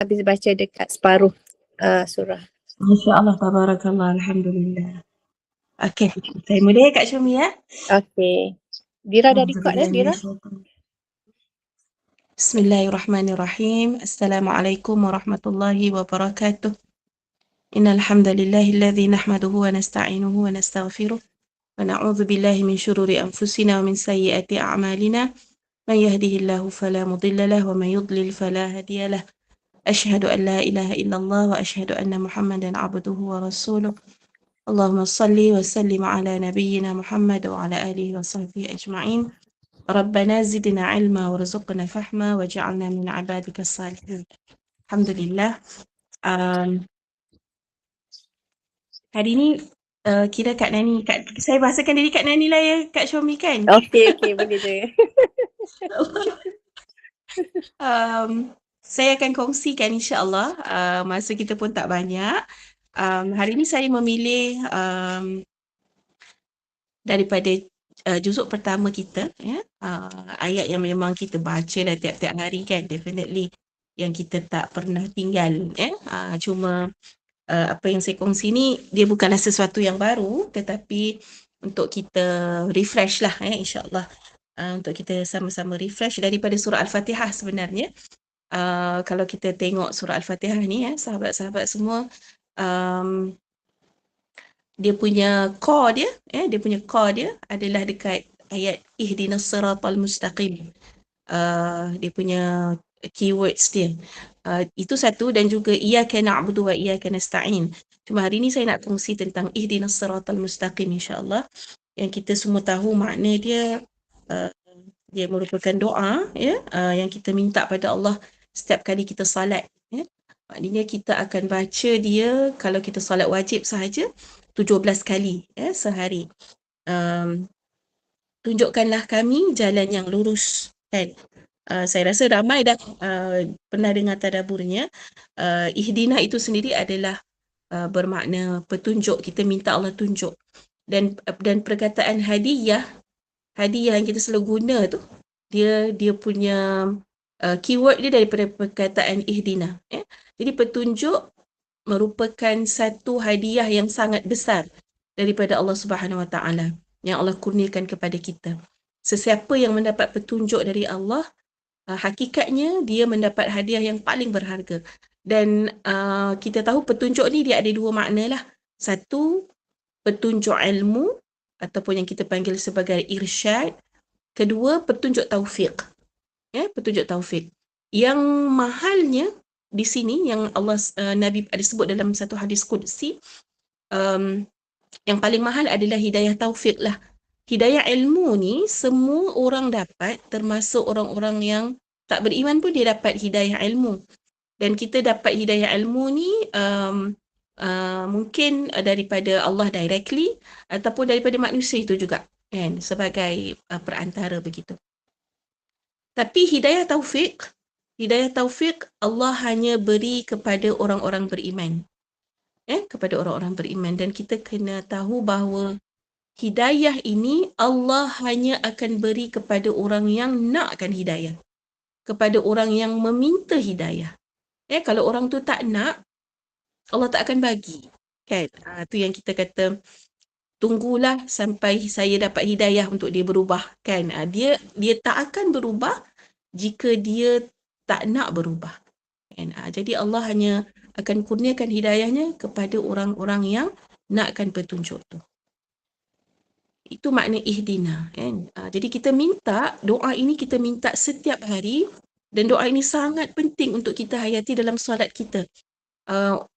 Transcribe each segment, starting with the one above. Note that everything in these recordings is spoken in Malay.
habis baca dekat separuh surah. Masya Allah, tabarakallah, alhamdulillah. Okey, saya mula ya Kak Syumi ya. Okey. Dira dah record Dira? Bismillahirrahmanirrahim. Assalamualaikum warahmatullahi wabarakatuh. Innal hamdalillahi alladhi nahmaduhu wa nasta'inuhu wa nastaghfiruh wa na'udzu billahi min shururi anfusina wa min sayyiati a'malina. Man yahdihillahu fala mudilla lahu wa man yudlil fala hadiya lahu. Asyhadu an la ilaha illallah wa asyhadu anna Muhammadan 'abduhu wa rasuluh. Allahumma salli wa sallim ala nabiyyina Muhammad wa ala alihi wa sahbihi ajma'in. Rabbana zidna ilma warzuqna fahma waj'alna min 'ibadika salihin. Alhamdulillah. Hari ni kira Kak Nani, saya bahasakan diri Kak Nani lah ya Kak Syomi kan? Okey, boleh je. Saya akan kongsikan insya-Allah, masa kita pun tak banyak. Hari ni saya memilih daripada juzuk pertama kita ya, ayat yang memang kita baca dah tiap-tiap hari kan, definitely yang kita tak pernah tinggal ya. Cuma apa yang saya kongsi ni dia bukanlah sesuatu yang baru, tetapi untuk kita refresh lah ya, insya-Allah. Untuk kita sama-sama refresh daripada surah Al-Fatihah sebenarnya. Kalau kita tengok surah Al-Fatihah ni ya, sahabat-sahabat semua, dia punya core dia adalah dekat ayat ihdinas siratal mustaqim. Dia punya keywords dia. Itu satu, dan juga iyyaka na'budu wa iyyaka nasta'in. Cuma hari ni saya nak kongsi tentang ihdinas siratal mustaqim insya-Allah. Yang kita semua tahu makna dia, dia merupakan doa ya, yang kita minta pada Allah setiap kali kita salat ya. Maknanya kita akan baca dia kalau kita salat wajib sahaja 17 kali ya sehari. Tunjukkanlah kami jalan yang lurus kan. Saya rasa ramai dah pernah dengar tadaburnya. Ihdina itu sendiri adalah bermakna petunjuk, kita minta Allah tunjuk. Dan perkataan hadiah yang kita selalu guna tu, dia punya keyword dia daripada perkataan ihdina ya. Jadi petunjuk merupakan satu hadiah yang sangat besar daripada Allah Subhanahu Wa Taala yang Allah kurniakan kepada kita. Sesiapa yang mendapat petunjuk dari Allah, hakikatnya dia mendapat hadiah yang paling berharga. Dan kita tahu petunjuk ni dia ada dua makna lah. Satu, petunjuk ilmu ataupun yang kita panggil sebagai irsyad. Kedua, petunjuk taufik. Ya, petunjuk taufik. Yang mahalnya di sini yang Allah Nabi ada sebut dalam satu hadis qudsi, yang paling mahal adalah hidayah taufik lah. Hidayah ilmu ni semua orang dapat, termasuk orang-orang yang tak beriman pun dia dapat hidayah ilmu. Dan kita dapat hidayah ilmu ni mungkin daripada Allah directly ataupun daripada manusia itu juga kan, sebagai perantara begitu. Tapi hidayah taufik Allah hanya beri kepada orang-orang beriman. Kepada orang-orang beriman. Dan kita kena tahu bahawa hidayah ini Allah hanya akan beri kepada orang yang nakkan hidayah. Kepada orang yang meminta hidayah. Kalau orang tu tak nak, Allah tak akan bagi. Kan? Itu yang kita kata, tunggulah sampai saya dapat hidayah untuk dia berubah. Kan? Dia tak akan berubah jika dia tak nak berubah. Kan? Jadi Allah hanya akan kurniakan hidayahnya kepada orang-orang yang nakkan petunjuk tu. Itu makna ihdina. Kan? Jadi kita minta, doa ini kita minta setiap hari, dan doa ini sangat penting untuk kita hayati dalam solat kita.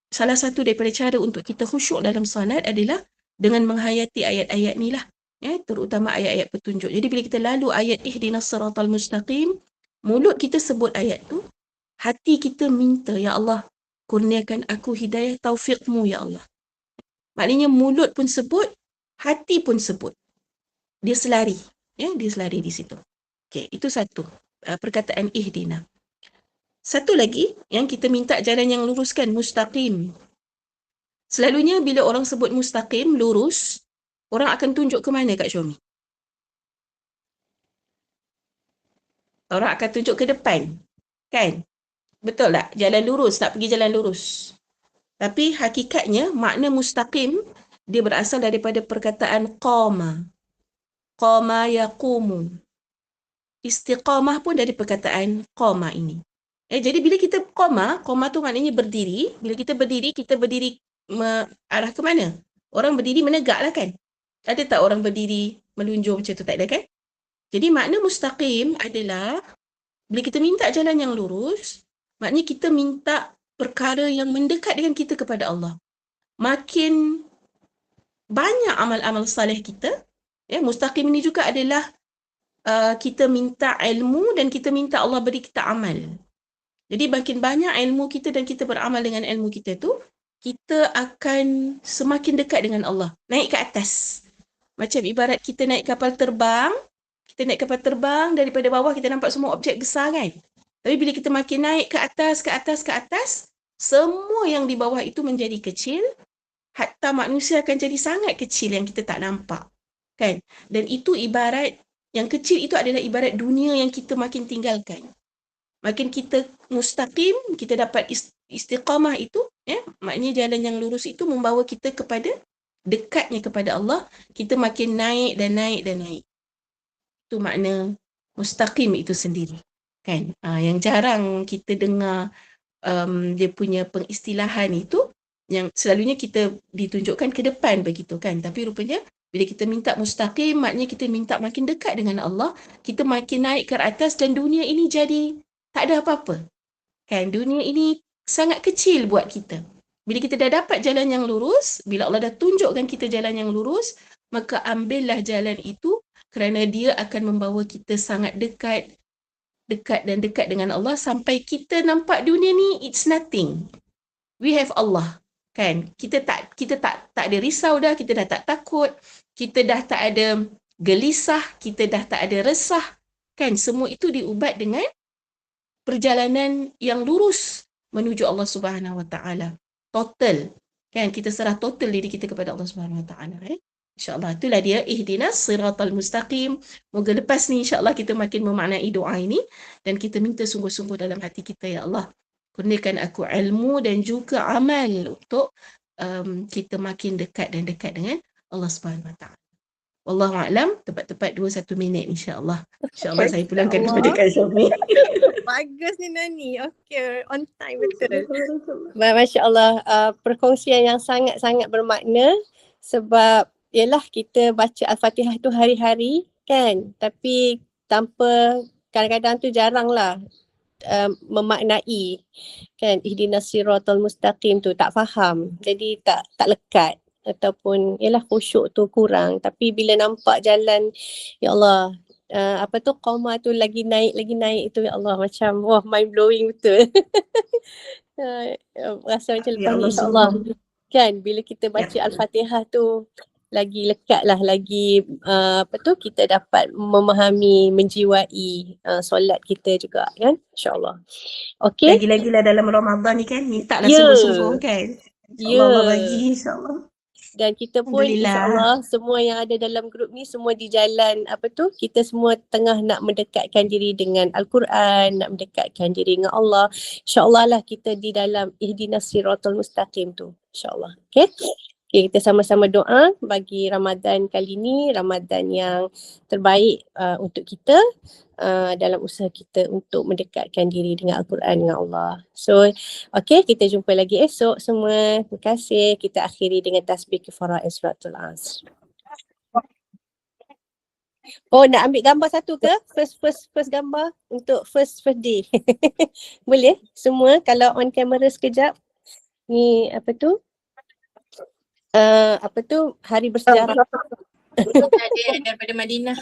Salah satu daripada cara untuk kita khusyuk dalam solat adalah dengan menghayati ayat-ayat ni lah. Terutama ayat-ayat petunjuk. Jadi bila kita lalu ayat ihdinas siratal mustaqim, mulut kita sebut ayat tu, hati kita minta, ya Allah, kurniakan aku hidayah taufikmu ya Allah. Maknanya mulut pun sebut, hati pun sebut. Dia selari. Dia selari di situ. Okay, itu satu. Perkataan ihdina. Satu lagi, yang kita minta jalan yang luruskan, mustaqim. Selalunya bila orang sebut mustaqim, lurus, orang akan tunjuk ke mana Kak Syomi? Orang akan tunjuk ke depan. Kan? Betul tak? Jalan lurus, nak pergi jalan lurus. Tapi hakikatnya makna mustaqim dia berasal daripada perkataan qama. Qama yaqumu. Istiqamah pun dari perkataan qama ini. Jadi bila kita qama tu maknanya berdiri. Bila kita berdiri arah ke mana? Orang berdiri menegak lah kan? Ada tak orang berdiri melunjur macam tu? Tak ada kan? Jadi makna mustaqim adalah bila kita minta jalan yang lurus, maknanya kita minta perkara yang mendekat dengan kita kepada Allah. Makin banyak amal-amal salih kita, mustaqim ini juga adalah kita minta ilmu dan kita minta Allah beri kita amal. Jadi makin banyak ilmu kita dan kita beramal dengan ilmu kita tu, kita akan semakin dekat dengan Allah. Naik ke atas. Macam ibarat kita naik kapal terbang, daripada bawah kita nampak semua objek besar kan. Tapi bila kita makin naik ke atas, semua yang di bawah itu menjadi kecil, hatta manusia akan jadi sangat kecil yang kita tak nampak. Kan? Dan itu ibarat, yang kecil itu adalah ibarat dunia yang kita makin tinggalkan. Makin kita mustaqim, kita dapat istiqamah itu, maknanya jalan yang lurus itu membawa kita kepada dekatnya kepada Allah, kita makin naik dan naik dan naik. Itu makna mustaqim itu sendiri. Kan? Yang jarang kita dengar dia punya pengistilahan itu, yang selalunya kita ditunjukkan ke depan begitu kan. Tapi rupanya bila kita minta mustaqim, maknanya kita minta makin dekat dengan Allah, kita makin naik ke atas dan dunia ini jadi tak ada apa-apa. Kan? Dunia ini sangat kecil buat kita. Bila kita dah dapat jalan yang lurus, bila Allah dah tunjukkan kita jalan yang lurus, maka ambillah jalan itu kerana dia akan membawa kita sangat dekat dengan Allah sampai kita nampak dunia ni it's nothing. We have Allah. Kan? Kita tak ada risau dah, kita dah tak takut, kita dah tak ada gelisah, kita dah tak ada resah. Kan? Semua itu diubat dengan perjalanan yang lurus menuju Allah Subhanahu Wa Taala. Total. Kan? Kita serah total diri kita kepada Allah Subhanahu Wa Taala. InsyaAllah itulah dia ihdinas siratal mustaqim. Moga lepas ni insyaAllah kita makin memaknai doa ini dan kita minta sungguh-sungguh dalam hati kita, ya Allah, kurniakan aku ilmu dan juga amal untuk kita makin dekat dengan Allah Subhanahu Wa Taala. Wallahu a'lam, tepat-tepat 21 minit insya-Allah. Insya-Allah saya pulangkan kepada Kak Syami. Bagus ni Nani. Okay, on time betul. Masya Allah, perkongsian yang sangat-sangat bermakna sebab ialah kita baca Al-Fatihah tu hari-hari kan, tapi tanpa, kadang-kadang tu jaranglah memaknai kan ihdinas siratal mustaqim tu, tak faham. Jadi tak lekat ataupun ialah khusyuk tu kurang. Tapi bila nampak jalan, ya Allah, qoma tu lagi naik itu, ya Allah, macam wah, mind blowing betul. Rasa macam lepas ni insya-Allah kan bila kita baca Al-Fatihah tu lagi lekat lah, lagi kita dapat memahami, menjiwai solat kita juga kan, insya-Allah. Okay. Lagi-lagilah dalam Ramadan ni kan, minta lah sungguh-sungguh kan. InsyaAllah Allah bagi, insyaAllah. Dan kita pun insyaAllah semua yang ada dalam grup ni semua di jalan kita semua tengah nak mendekatkan diri dengan Al-Quran, nak mendekatkan diri dengan Allah. InsyaAllah lah kita di dalam ihdinas siratal mustaqim tu, insyaAllah. Okay, kita sama-sama doa bagi Ramadan kali ni, Ramadan yang terbaik untuk kita dalam usaha kita untuk mendekatkan diri dengan Al-Quran, dengan Allah. So, okay, kita jumpa lagi esok semua. Terima kasih. Kita akhiri dengan tasbih kafarah suratul Asr. Oh, nak ambil gambar satu ke? First gambar untuk first day. Boleh? Semua kalau on camera sekejap. Ni hari bersejarah. Ada daripada Madinah.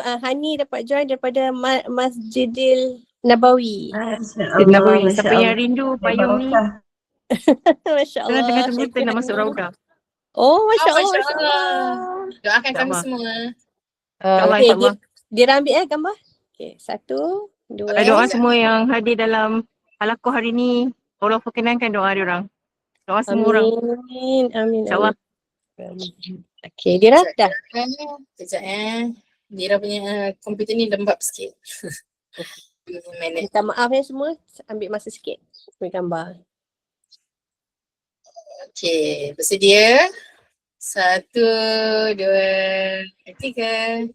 Hani dapat join daripada Masjidil Nabawi. Nabawi. Siapa yang rindu payung ni? Masya Allah. Tengah tunggu kita nak masuk Raudah. Oh, Masya Allah. Doakan kami semua. Okay, dia ambil gambar. Okay, 1, 2. Doa semua yang hadir dalam halaqah hari ni, Allah perkenankan doa diorang. Doa semua orang. Amin. InsyaAllah. Okay, Dira dah. Sekejap Dira punya komputer ni lembab sikit. Minit. Minta maaf ya semua. Ambil masa sikit. Ambil gambar. Okay, bersedia? 1, 2, 3.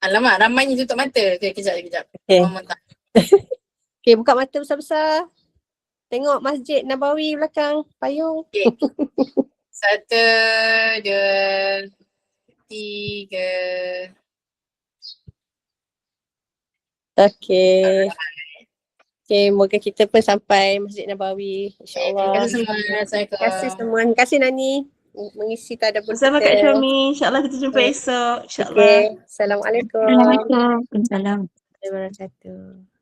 Alamak, ramainya tutup mata. Okay, kejap. Okay. Mama tak. Okay, buka mata besar-besar. Tengok Masjid Nabawi belakang. Payung. 1, 2, 3. Okay. Okay, moga kita pun sampai Masjid Nabawi. Terima InsyaAllah. kasih semua. Assalamualaikum. Terima kasih semua. Terima kasih Nani mengisi tadabbur Bersama kita. Kak Syami. InsyaAllah kita jumpa Okay. esok. InsyaAllah. Okay. Assalamualaikum. Assalamualaikum. Assalamualaikum. Warahmatullahi wabarakatuh.